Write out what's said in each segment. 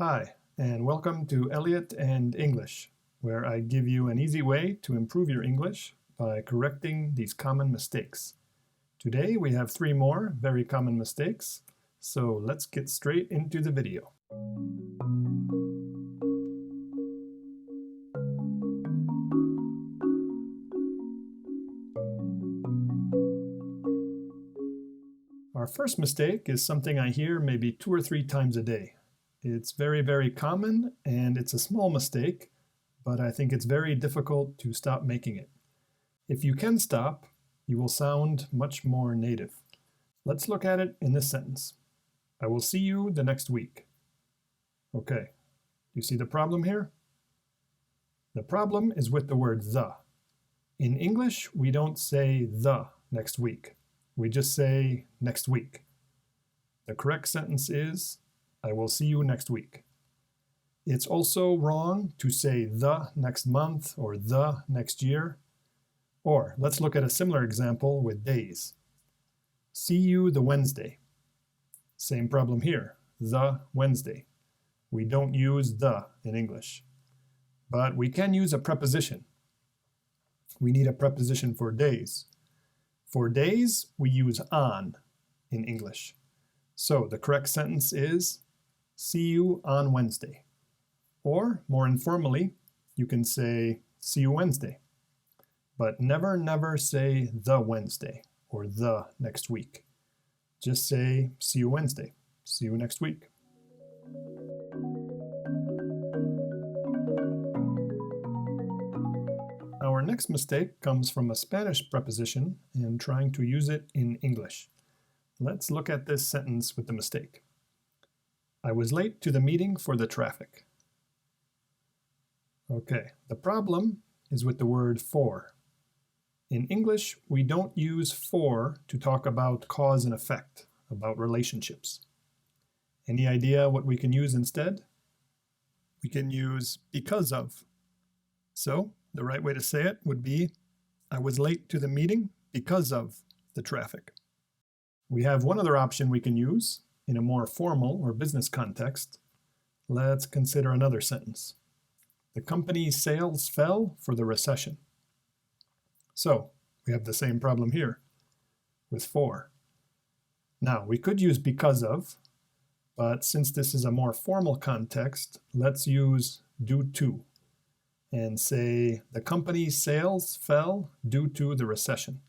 Hi, and welcome to Elliot&English, where I give you an easy way to improve your English by correcting these common mistakes. Today we have 3 more very common mistakes, so let's get straight into the video. Our first mistake is something I hear maybe 2 or 3 times a day. It's very, very common, and it's a small mistake, but I think it's very difficult to stop making it. If you can stop, you will sound much more native. Let's look at it in this sentence. I will see you the next week. Okay, you see the problem here? The problem is with the word the. In English, we don't say the next week. We just say next week. The correct sentence is, I will see you next week. It's also wrong to say the next month or the next year. Or let's look at a similar example with days. See you the Wednesday. Same problem here, the Wednesday. We don't use the in English, but we can use a preposition. We need a preposition for days. For days, we use on in English. So the correct sentence is, see you on Wednesday. Or, more informally, you can say, see you Wednesday. But never, never say the Wednesday or the next week. Just say, see you Wednesday. See you next week. Our next mistake comes from a Spanish preposition and trying to use it in English. Let's look at this sentence with the mistake. I was late to the meeting for the traffic. Okay, the problem is with the word for. In English, we don't use for to talk about cause and effect, about relationships. Any idea what we can use instead? We can use because of. So, the right way to say it would be, I was late to the meeting because of the traffic. We have one other option we can use in a more formal or business context. Let's consider another sentence. The company's sales fell for the recession. So, we have the same problem here with for. Now, we could use because of, but since this is a more formal context, let's use due to and say the company's sales fell due to the recession.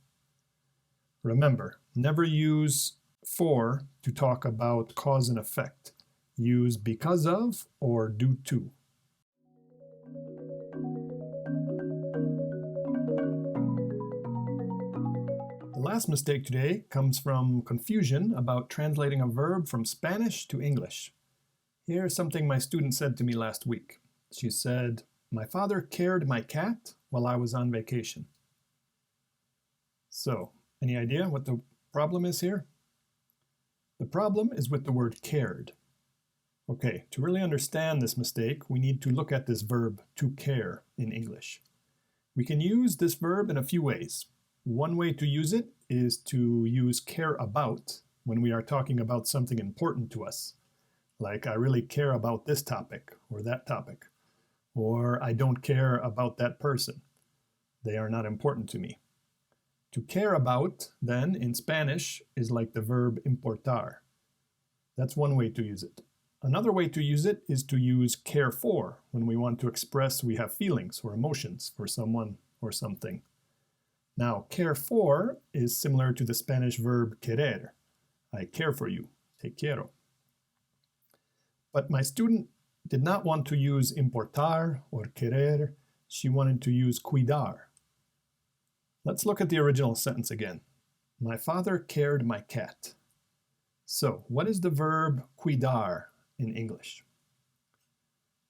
Remember, never use for to talk about cause and effect. Use because of or due to. The last mistake today comes from confusion about translating a verb from Spanish to English. Here's something my student said to me last week. She said, my father cared my cat while I was on vacation. So, any idea what the problem is here? The problem is with the word cared. Okay, to really understand this mistake, we need to look at this verb to care in English. We can use this verb in a few ways. One way to use it is to use care about when we are talking about something important to us. Like, I really care about this topic or that topic. Or, I don't care about that person. They are not important to me. To care about, then, in Spanish, is like the verb importar. That's one way to use it. Another way to use it is to use care for when we want to express we have feelings or emotions for someone or something. Now, care for is similar to the Spanish verb querer. I care for you, te quiero. But my student did not want to use importar or querer. She wanted to use cuidar. Let's look at the original sentence again. My father cared my cat. So, what is the verb cuidar in English?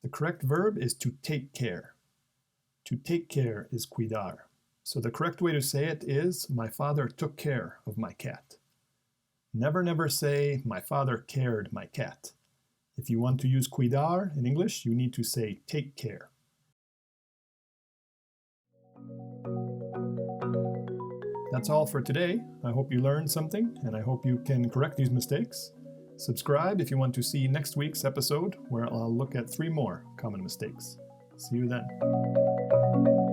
The correct verb is to take care. To take care is cuidar. So the correct way to say it is, my father took care of my cat. Never, never say, my father cared my cat. If you want to use cuidar in English, you need to say take care. That's all for today. I hope you learned something, and I hope you can correct these mistakes. Subscribe if you want to see next week's episode, where I'll look at 3 more common mistakes. See you then.